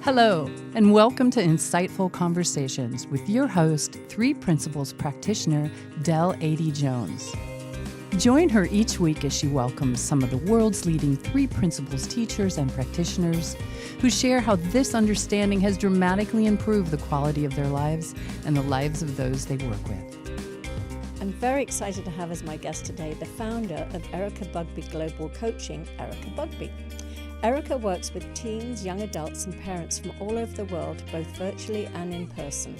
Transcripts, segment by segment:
Hello, and welcome to Insightful Conversations with your host, 3 Principles practitioner, Adey-Jones. Join her each week as she welcomes some of the world's leading 3 Principles teachers and practitioners who share how this understanding has dramatically improved the quality of their lives and the lives of those they work with. I'm very excited to have as my guest today the founder of Erika Bugbee Global Coaching, Erika Bugbee. Erika works with teens, young adults, and parents from all over the world, both virtually and in person.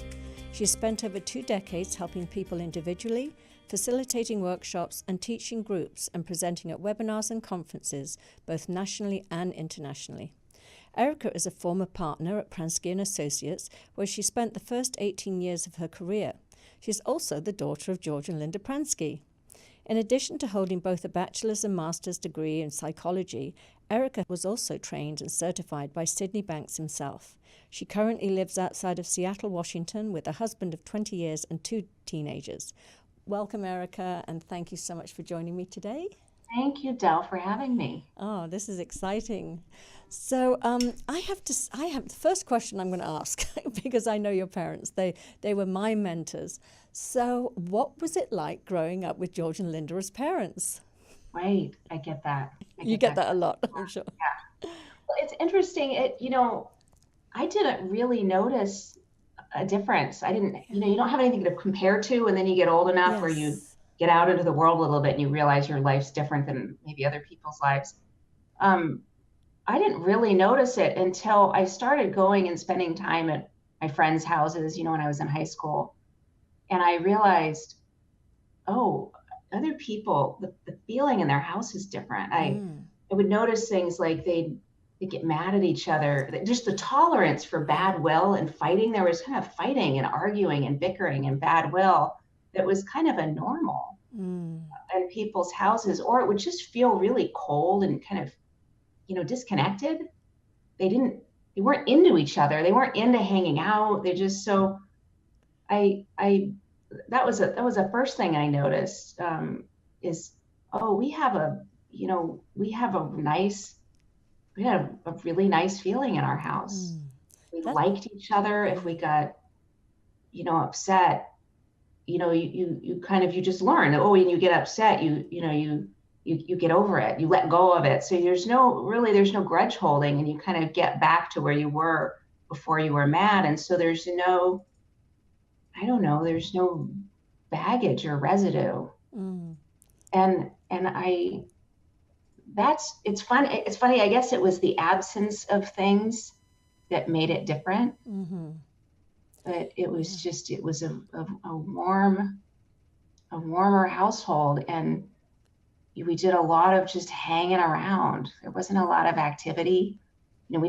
She has spent over 2 decades helping people individually, facilitating workshops and teaching groups and presenting at webinars and conferences, both nationally and internationally. Erika is a former partner at Pransky & Associates, where she spent the first 18 years of her career. She's also the daughter of George and Linda Pransky. In addition to holding both a bachelor's and master's degree in psychology, Erika was also trained and certified by Sydney Banks himself. She currently lives outside of Seattle, Washington, with a husband of 20 years and 2 teenagers. Welcome, Erika, and thank you so much for joining me today. Thank you, Del, for having me. Oh, this is exciting. So I have the first question I'm going to ask because I know your parents. They were my mentors. So what was it like growing up with George and Linda as parents? Right, I get that. You get that a lot, I'm sure. Yeah. Well, it's interesting. I didn't really notice a difference. I didn't, you don't have anything to compare to, and then you get old enough where you get out into the world a little bit and you realize your life's different than maybe other people's lives. I didn't really notice it until I started going and spending time at my friends' houses, when I was in high school. And I realized, oh, other people, the feeling in their house is different. I would notice things like they'd get mad at each other. Just the tolerance for bad will and fighting. There was kind of fighting and arguing and bickering and bad will that was kind of a normal in people's houses, or it would just feel really cold and kind of, disconnected. They weren't into each other. They weren't into hanging out. They just, so that was the first thing I noticed, is, oh, we had a really nice feeling in our house. We liked each other. If we got, upset, you just learn, oh, when you get upset, you get over it, you let go of it. So there's no grudge holding, and you kind of get back to where you were before you were mad. And so there's no baggage or residue. It's funny. I guess it was the absence of things that made it different. But it was a warmer household, and we did a lot of just hanging around. There wasn't a lot of activity. We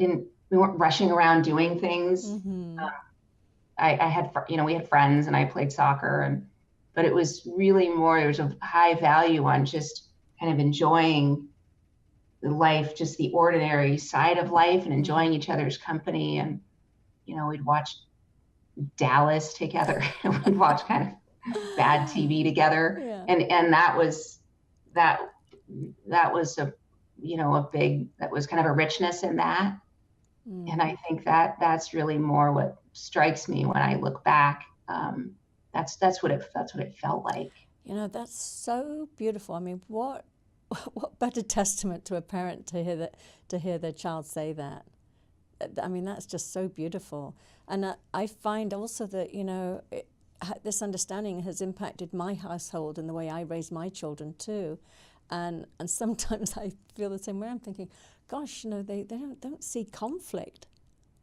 weren't rushing around doing things. I had, we had friends, and I played soccer, but it was really more, there was a high value on just kind of enjoying the life, just the ordinary side of life, and enjoying each other's company. And, we'd watch Dallas together. We'd watch kind of bad TV together. Yeah. And that was kind of a richness in that. And I think that's really more what strikes me when I look back. That's what it felt like. That's so beautiful. I mean, what better testament to a parent to hear their child say that. I mean, that's just so beautiful. And I find also that this understanding has impacted my household and the way I raise my children too. And sometimes I feel the same way. I'm thinking, gosh, they don't see conflict.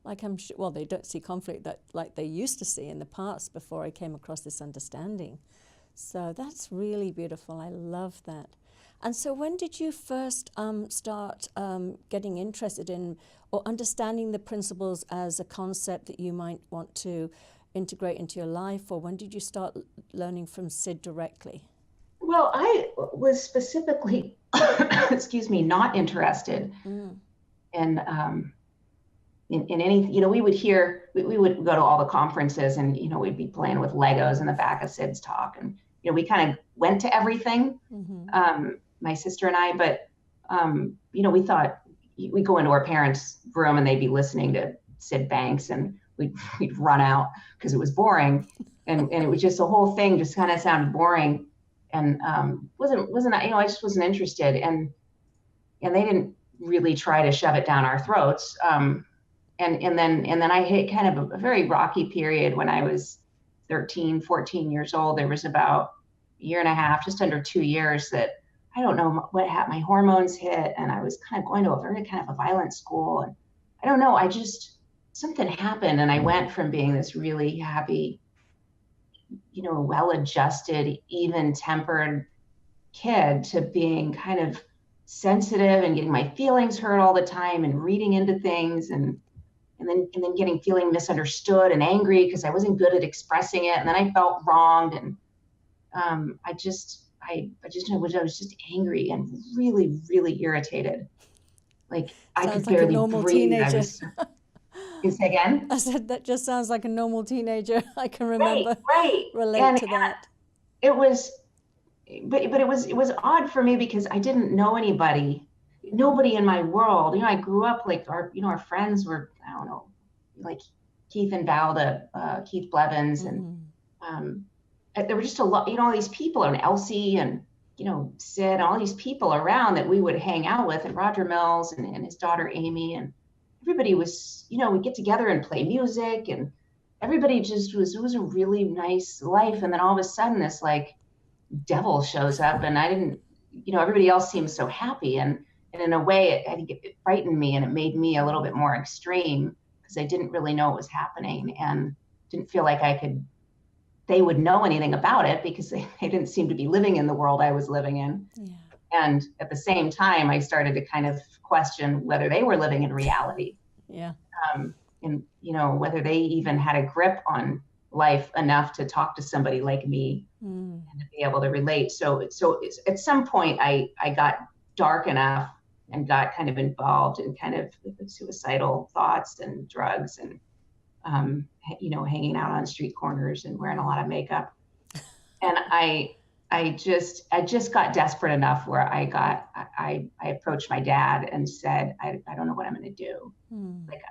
Like they don't see conflict that like they used to see in the past before I came across this understanding. So that's really beautiful. I love that. And so when did you first start getting interested in or understanding the principles as a concept that you might want to integrate into your life? Or when did you start learning from Sid directly? Well, I was specifically, not interested in any, we would go to all the conferences, and, we'd be playing with Legos in the back of Sid's talk. And, we kind of went to everything, my sister and I, but, we thought we'd go into our parents' room and they'd be listening to Sid Banks, and we'd run out because it was boring. And it was just, the whole thing just kind of sounded boring, and wasn't, I just wasn't interested. And they didn't really try to shove it down our throats. And then I hit kind of a very rocky period when I was 13, 14 years old. There was about a year and a half, just under 2 years, that I don't know what happened. My hormones hit, and I was kind of going to a very kind of a violent school. And I don't know, something happened, and I went from being this really happy, well-adjusted, even-tempered kid to being kind of sensitive and getting my feelings hurt all the time and reading into things, and then feeling misunderstood and angry because I wasn't good at expressing it. And then I felt wronged, and I was just angry and really, really irritated. Like, I could barely breathe. Teenager. Say again? I said, that just sounds like a normal teenager. I can remember. Right. Relate to that. It was, but it was odd for me because I didn't know nobody in my world. I grew up like our friends were, I don't know, like Keith and Valda, Keith Blevins, and there were just a lot, all these people, and Elsie and Sid, and all these people around that we would hang out with, and Roger Mills and his daughter Amy, and everybody was, we'd get together and play music, and everybody just it was a really nice life. And then all of a sudden this like devil shows up, and I didn't, everybody else seemed so happy. And in a way, I think it frightened me, and it made me a little bit more extreme because I didn't really know what was happening, and didn't feel like they would know anything about it because they didn't seem to be living in the world I was living in. Yeah. And at the same time, I started to kind of question whether they were living in reality. Yeah. And, whether they even had a grip on life enough to talk to somebody like me and to be able to relate. So at some point I got dark enough and got kind of involved in kind of suicidal thoughts and drugs, and hanging out on street corners and wearing a lot of makeup. And I just got desperate enough where I approached my dad and said, I don't know what I'm going to do. Like,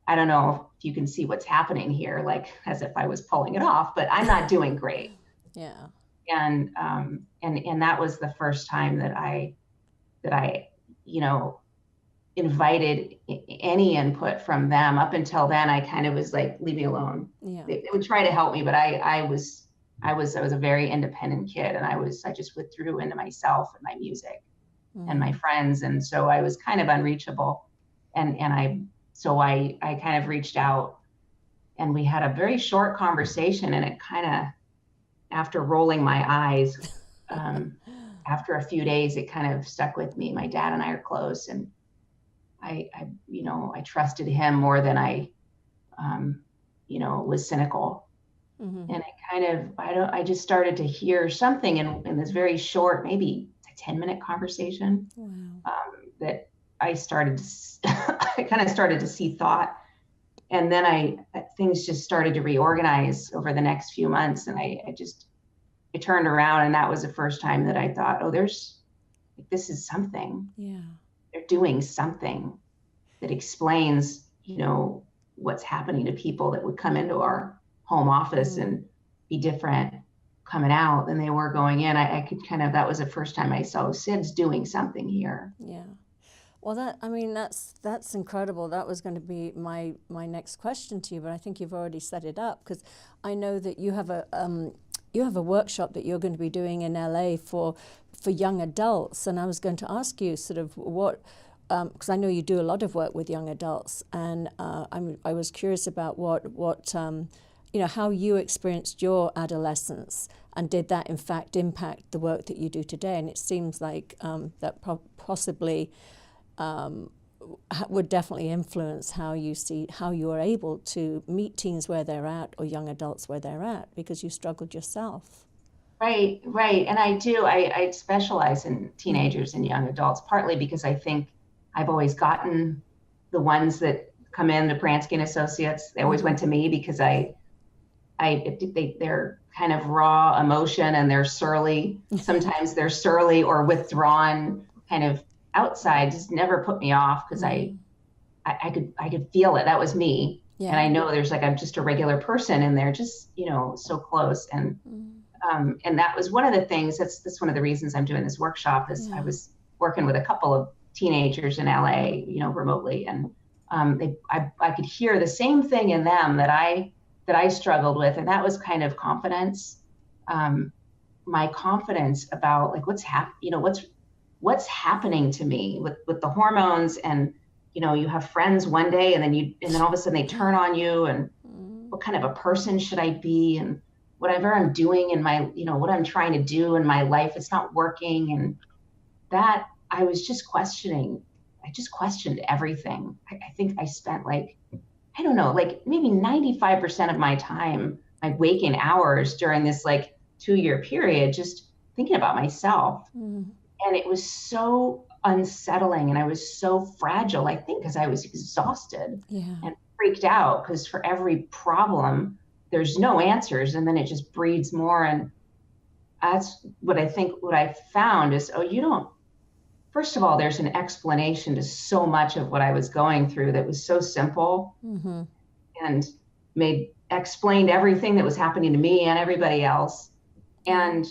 I don't know if you can see what's happening here, like as if I was pulling it off, but I'm not doing great. Yeah. And that was the first time that I invited any input from them. Up until then, I kind of was like, leave me alone. Yeah. They would try to help me, but I was a very independent kid, and I just withdrew into myself and my music and my friends. And so I was kind of unreachable. And I kind of reached out, and we had a very short conversation, and it kind of, after rolling my eyes, after a few days, it kind of stuck with me. My dad and I are close, and I trusted him more than I was cynical. And it kind of, I just started to hear something in this very short, maybe a 10-minute conversation. Wow. That I kind of started to see thought. And then things just started to reorganize over the next few months. And I turned around, and that was the first time that I thought, this is something. Yeah. They're doing something that explains, what's happening to people that would come into our home office and be different coming out than they were going in. I could that was the first time I saw Sid's doing something here. Yeah. Well, that's incredible. That was going to be my next question to you, but I think you've already set it up, because I know that you have a workshop that you're going to be doing in LA for young adults, and I was going to ask you sort of what, because I know you do a lot of work with young adults, and I was curious about what how you experienced your adolescence, and did that in fact impact the work that you do today? And it seems like that possibly would definitely influence how you are able to meet teens where they're at, or young adults where they're at, because you struggled yourself. Right. And I specialize in teenagers and young adults, partly because I think I've always gotten the ones that come in to Pransky and Associates. They always went to me because they're kind of raw emotion, and they're surly. Sometimes they're surly or withdrawn, kind of outside. Just never put me off, because I I could feel it. That was me. Yeah. And I know there's like, I'm just a regular person and they're just, so close. And, and that was one of the things that's one of the reasons I'm doing this workshop is I was working with a couple of teenagers in LA, remotely. And I could hear the same thing in them that I struggled with. And that was kind of confidence. My confidence about like what's happening to me with the hormones, and you have friends one day and then all of a sudden they turn on you, and what kind of a person should I be, and whatever I'm doing in my what I'm trying to do in my life, it's not working. And that I was just questioning. I just questioned everything. I think I spent like maybe 95% of my time, my waking hours during this like 2-year period, just thinking about myself. And it was so unsettling, and I was so fragile, I think, because I was exhausted and freaked out, because for every problem, there's no answers, and then it just breeds more. And that's what I found is, first of all, there's an explanation to so much of what I was going through that was so simple and explained everything that was happening to me and everybody else, and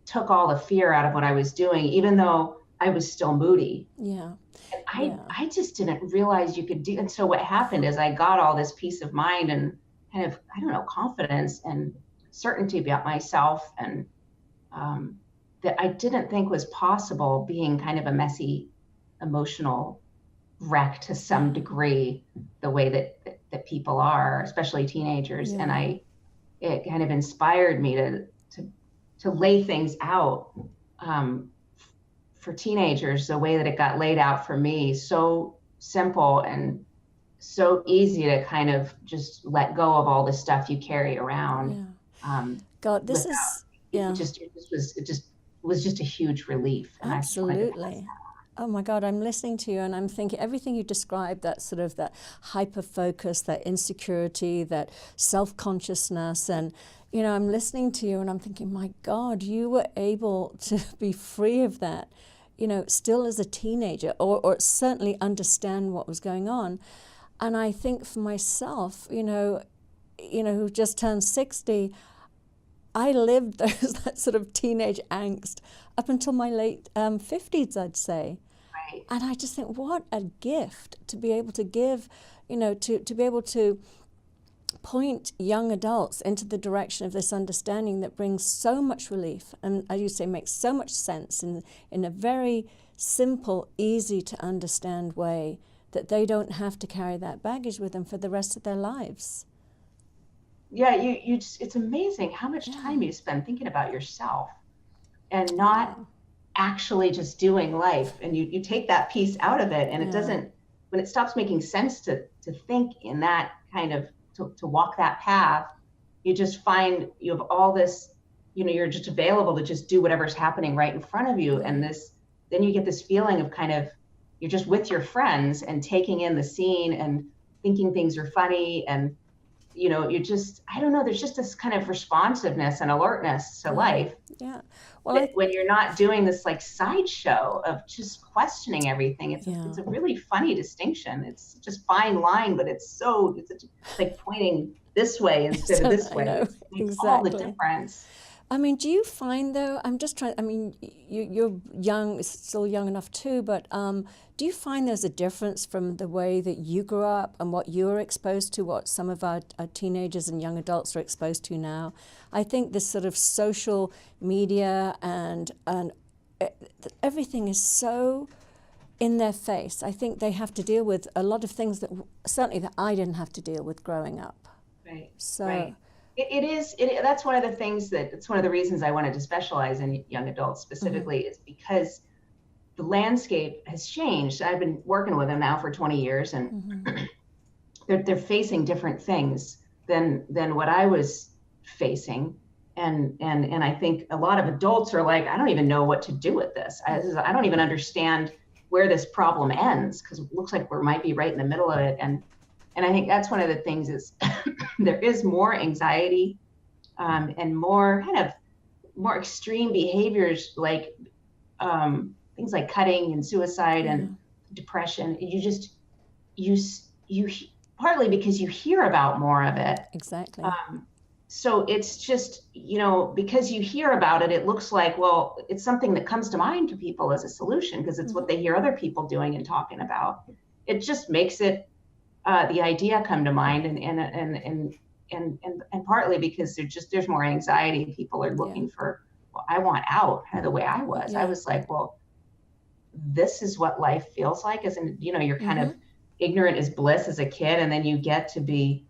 took all the fear out of what I was doing, even though I was still moody. And I just didn't realize you could do. And so what happened is I got all this peace of mind and kind of, confidence and certainty about myself, and that I didn't think was possible, being kind of a messy, emotional wreck to some degree, the way that people are, especially teenagers. And it kind of inspired me to lay things out for teenagers the way that it got laid out for me. So simple and so easy to kind of just let go of all the stuff you carry around. God, this is, it was just a huge relief. And absolutely. Oh my God, I'm listening to you and I'm thinking everything you described, that sort of that hyper focus, that insecurity, that self-consciousness, and I'm listening to you and I'm thinking, my God, you were able to be free of that, still as a teenager, or certainly understand what was going on. And I think for myself, who just turned 60, I lived that sort of teenage angst up until my late 50s, I'd say. Right. And I just think, what a gift to be able to give, to be able to point young adults into the direction of this understanding that brings so much relief, and as you say, makes so much sense in a very simple, easy to understand way, that they don't have to carry that baggage with them for the rest of their lives. Yeah, you just, it's amazing how much time you spend thinking about yourself and not actually just doing life. And you take that piece out of it, and it doesn't, when it stops making sense to think in that kind of, to walk that path, you just find you have all this, you're just available to just do whatever's happening right in front of you. And then you get this feeling of kind of, you're just with your friends and taking in the scene and thinking things are funny. And, you just, I don't know, there's just this kind of responsiveness and alertness to life. Yeah. Well, when you're not doing this like sideshow of just questioning everything, it's a really funny distinction. It's just fine line, but it's like pointing this way instead of this way. It makes all the difference. I mean, do you find though, you're young, still young enough too, but do you find there's a difference from the way that you grew up and what you were exposed to, what some of our teenagers and young adults are exposed to now? I think this sort of social media and everything is so in their face. I think they have to deal with a lot of things that certainly that I didn't have to deal with growing up. Right. So. Right. That's one of the things it's one of the reasons I wanted to specialize in young adults specifically, is because the landscape has changed. I've been working with them now for 20 years, and they're facing different things than what I was facing. And I think a lot of adults are like, I don't even know what to do with this. I don't even understand where this problem ends, because it looks like we might be right in the middle of it. And I think that's one of the things is there is more anxiety and more extreme behaviors, like things like cutting and suicide and depression. you partly because you hear about more of it. Exactly. So it's just, because you hear about it, it looks like, well, it's something that comes to mind to people as a solution because it's what they hear other people doing and talking about. It just makes it the idea come to mind, and partly because there's more anxiety. People are looking for, well, I want out, kind of the way I was. I was like, well, this is what life feels like. You're kind of ignorant as bliss as a kid, and then you get to be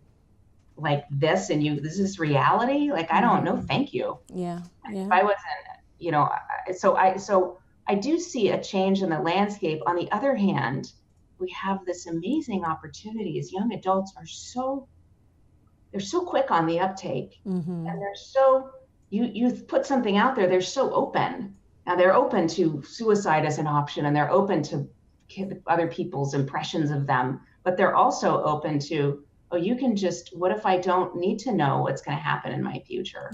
like this, and this is reality. Like, I don't know, thank you. Yeah. If I wasn't, so I do see a change in the landscape. On the other hand, we have this amazing opportunity as young adults they're so quick on the uptake, and they're so, you put something out there, they're so open. Now they're open to suicide as an option, and they're open to other people's impressions of them, but they're also open to, oh, you can just, what if I don't need to know what's going to happen in my future?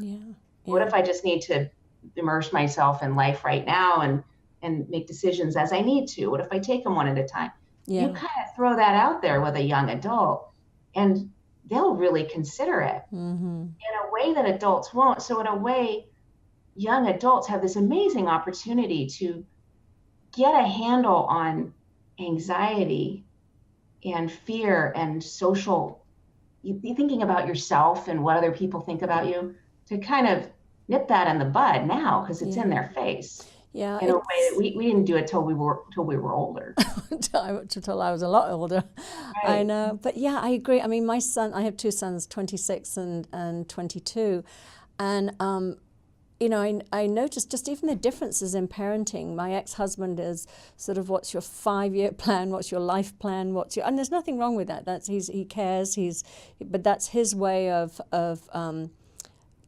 What if I just need to immerse myself in life right now and make decisions as I need to? What if I take them one at a time? You kind of throw that out there with a young adult, and they'll really consider it in a way that adults won't. So in a way, young adults have this amazing opportunity to get a handle on anxiety and fear and social, you thinking about yourself and what other people think about you, to kind of nip that in the bud now, because it's in their face. Yeah, in a way that we didn't do it till we were older. Till I was a lot older. Right. I know, but yeah, I agree. I mean, my son, I have two sons, 26 and 22, and I noticed just even the differences in parenting. My ex-husband is sort of, what's your 5-year plan? What's your life plan? And there's nothing wrong with that. He cares. But that's his way of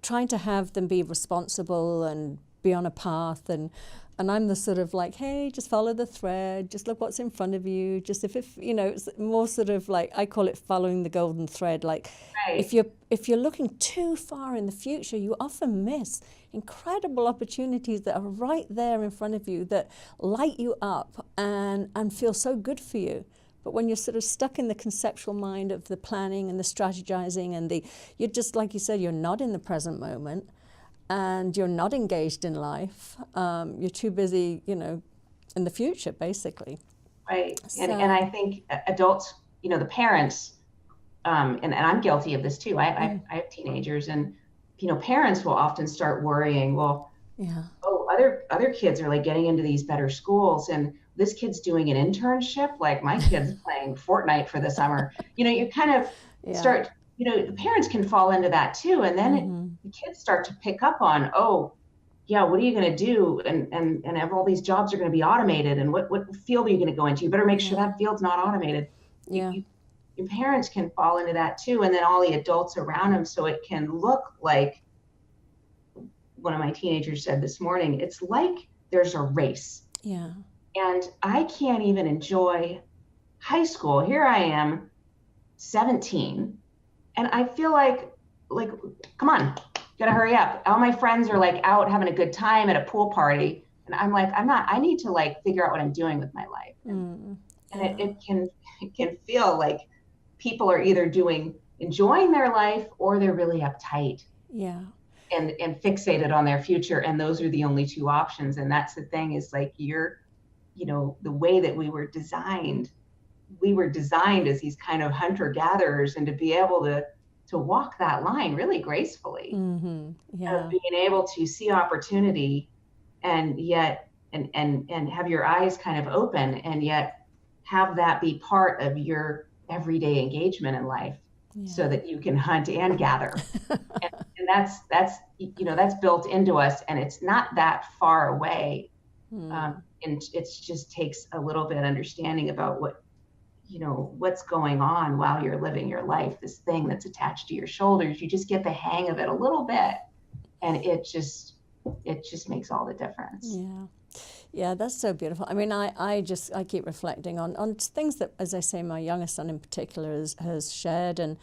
trying to have them be responsible and be on a path, and I'm the sort of like, hey, just follow the thread, just look what's in front of you, just if it's more sort of like, I call it following the golden thread. Like, right. if you're looking too far in the future, you often miss incredible opportunities that are right there in front of you that light you up and feel so good for you. But when you're sort of stuck in the conceptual mind of the planning and the strategizing and you're just, like you said, you're not in the present moment, and you're not engaged in life. You're too busy, in the future, basically. Right. So, and I think adults, the parents, and I'm guilty of this too. I have teenagers, and, parents will often start worrying, well, oh, other kids are like getting into these better schools, and this kid's doing an internship. Like, my kid's playing Fortnite for the summer. You kind of start, the parents can fall into that too. And then the kids start to pick up on, oh, yeah, what are you going to do? And all these jobs are going to be automated. And what field are you going to go into? You better make sure that field's not automated. Yeah. Your parents can fall into that too. And then all the adults around them. So it can look like, one of my teenagers said this morning, it's like there's a race. Yeah. And I can't even enjoy high school. Here I am, 17. And I feel like, come on, gotta hurry up. All my friends are like out having a good time at a pool party. And I'm like, I need to figure out what I'm doing with my life. And it can feel like people are either enjoying their life, or they're really uptight. Yeah. And fixated on their future. And those are the only two options. And that's the thing, is like, the way that we were designed as these kind of hunter-gatherers, and to be able to walk that line really gracefully, being able to see opportunity, and yet and have your eyes kind of open, and yet have that be part of your everyday engagement in life, so that you can hunt and gather. and that's built into us, and it's not that far away. And it just takes a little bit of understanding about what's going on while you're living your life. This thing that's attached to your shoulders, you just get the hang of it a little bit, and it just makes all the difference. Yeah, that's so beautiful. I mean, I keep reflecting on things that, as I say, my youngest son in particular has shared, and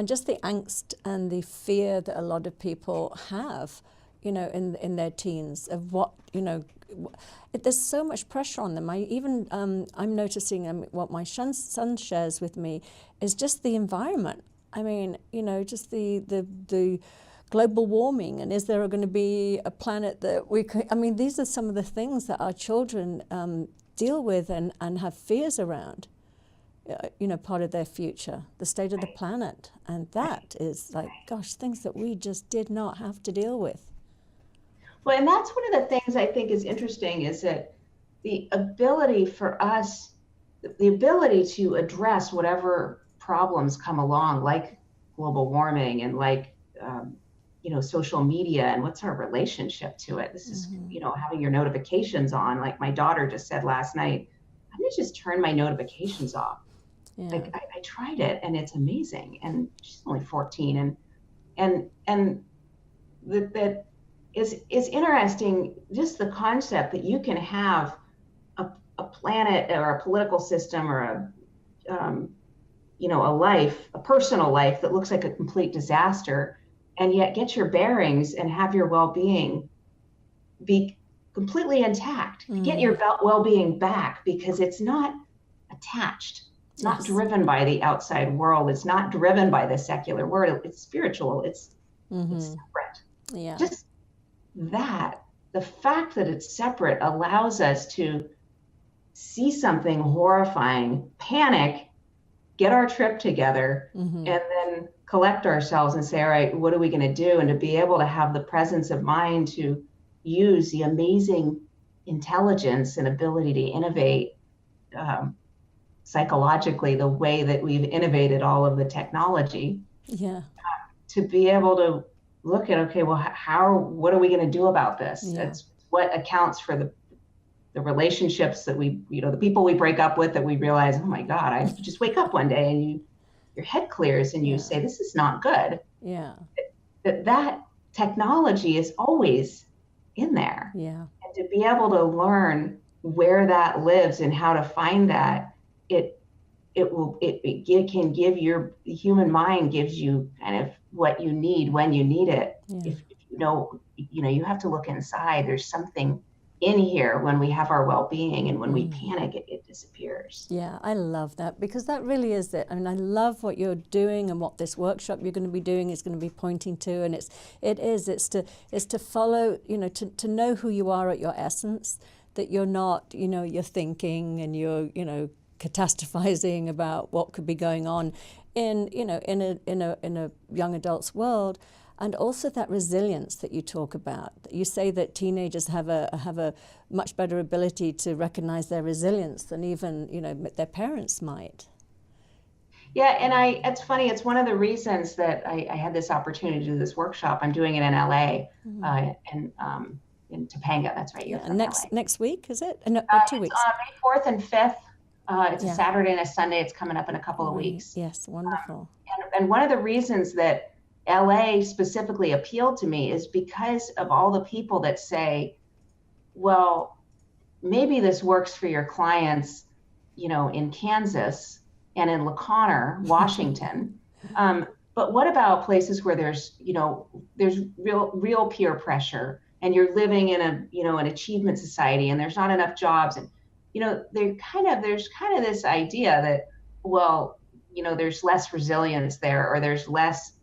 just the angst and the fear that a lot of people have, in their teens, of what, there's so much pressure on them. I'm noticing what my son shares with me is just the environment. I mean, just the global warming, and is there going to be a planet that we could, these are some of the things that our children deal with and have fears around, part of their future, the state of the planet. And that is like, gosh, things that we just did not have to deal with. Well, and that's one of the things I think is interesting, is that the ability for us, the ability to address whatever problems come along, like global warming and like, social media, and what's our relationship to it. This is, having your notifications on. Like my daughter just said last night, I'm gonna just turn my notifications off. Yeah. Like I tried it and it's amazing. And she's only 14, and that is interesting, just the concept that you can have a planet or a political system or a life, a personal life that looks like a complete disaster, and yet get your bearings and have your well-being be completely intact. Get your well-being back, because it's not attached. It's not driven by the outside world. It's not driven by the secular world. It's spiritual. It's separate. Yeah. Just that, the fact that it's separate allows us to see something horrifying, panic, get our trip together, and then collect ourselves and say, all right, what are we going to do? And to be able to have the presence of mind to use the amazing intelligence and ability to innovate psychologically, the way that we've innovated all of the technology, to be able to look at, okay, well, what are we going to do about this? That's what accounts for the relationships that we, the people we break up with, that we realize, oh my God, I just wake up one day and your head clears and you say, this is not good. Yeah. That technology is always in there. Yeah. And to be able to learn where that lives and how to find that, the human mind gives you kind of what you need when you need it. Yeah. If you have to look inside. There's something in here when we have our well-being, and when we panic, it disappears. Yeah, I love that, because that really is it. I mean, I love what you're doing and what this workshop you're going to be doing is going to be pointing to, and it's to follow, to know who you are at your essence, that you're not, you're thinking and you're, catastrophizing about what could be going on in a young adult's world. And also that resilience that you talk about. You say that teenagers have a much better ability to recognize their resilience than even their parents might. Yeah, and it's funny. It's one of the reasons that I had this opportunity to do this workshop. I'm doing it in LA, and in Topanga. That's right. You're from next week, is it? No, 2 weeks. May 4th and 5th. It's a Saturday and a Sunday. It's coming up in a couple of weeks. Yes, wonderful. And one of the reasons that LA specifically appealed to me is because of all the people that say, well, maybe this works for your clients, in Kansas and in La Conner, Washington. But what about places where there's real peer pressure, and you're living in an achievement society, and there's not enough jobs, and there's kind of this idea that, well, there's less resilience there, or there's less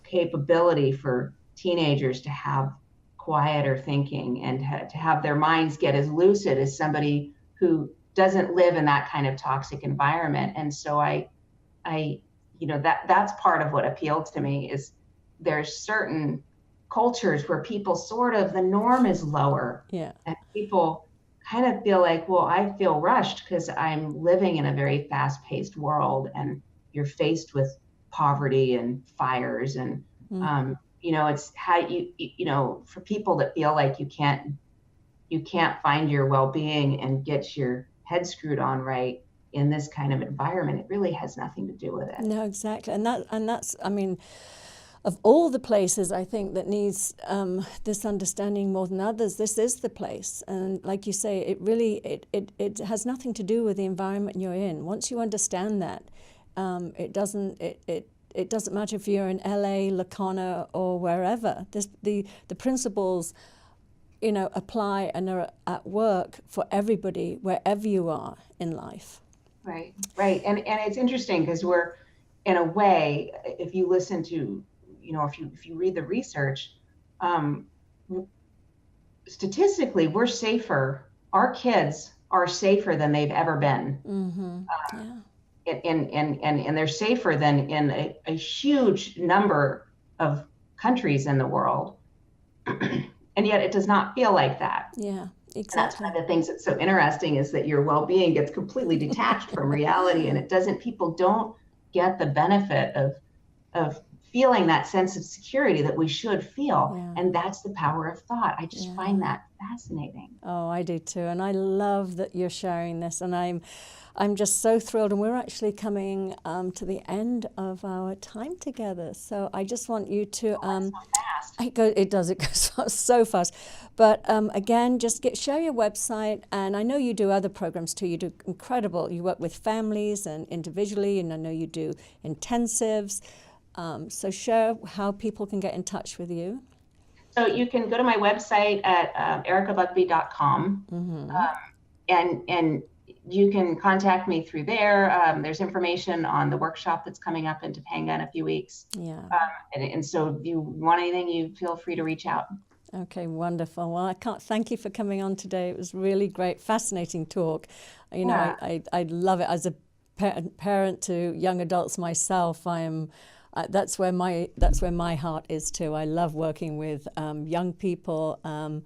capability for teenagers to have quieter thinking and to have their minds get as lucid as somebody who doesn't live in that kind of toxic environment. And so that's part of what appealed to me, is there's certain cultures where people the norm is lower. Yeah. And people kind of feel like, well, I feel rushed because I'm living in a very fast-paced world, and you're faced with poverty and fires, and it's how for people that feel like you can't find your well-being and get your head screwed on right in this kind of environment, it really has nothing to do with it. No, exactly. And that's of all the places, I think, that needs this understanding more than others, this is the place. And like you say, it really it has nothing to do with the environment you're in. Once you understand that, it doesn't matter if you're in LA, Lacona, or wherever. The principles, apply and are at work for everybody wherever you are in life. Right. And it's interesting because we're, in a way, if you listen to, if you read the research, statistically, we're safer. Our kids are safer than they've ever been. And they're safer than in a huge number of countries in the world. And yet it does not feel like that. Yeah, exactly. And that's one of the things that's so interesting, is that your well-being gets completely detached from reality, and people don't get the benefit of feeling that sense of security that we should feel. Yeah. And that's the power of thought. I just find that fascinating. Oh, I do too. And I love that you're sharing this, and I'm just so thrilled. And we're actually coming to the end of our time together. So I just want you to it goes so fast. But again, just share your website. And I know you do other programs too. You do incredible. You work with families and individually, and I know you do intensives. So share how people can get in touch with you. So you can go to my website at erikabugbee.com, and you can contact me through there. There's information on the workshop that's coming up in Topanga in a few weeks. Yeah. And so if you want anything, you feel free to reach out. Okay, wonderful. Well, I can't thank you for coming on today. It was really great, fascinating talk. I love it. As a parent to young adults myself, that's where my heart is too. I love working with young people, and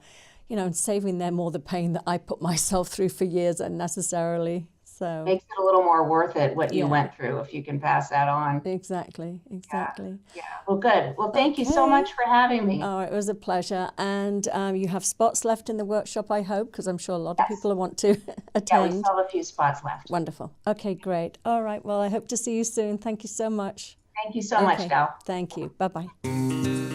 saving them all the pain that I put myself through for years unnecessarily. So makes it a little more worth it what you went through, if you can pass that on. Exactly. Yeah. Well, good. Well, thank you so much for having me. Oh, it was a pleasure. And you have spots left in the workshop, I hope, because I'm sure a lot of people want to attend. Yeah, we still have a few spots left. Wonderful. Okay, great. All right. Well, I hope to see you soon. Thank you so much. Thank you so much, Del. Thank you. Bye-bye.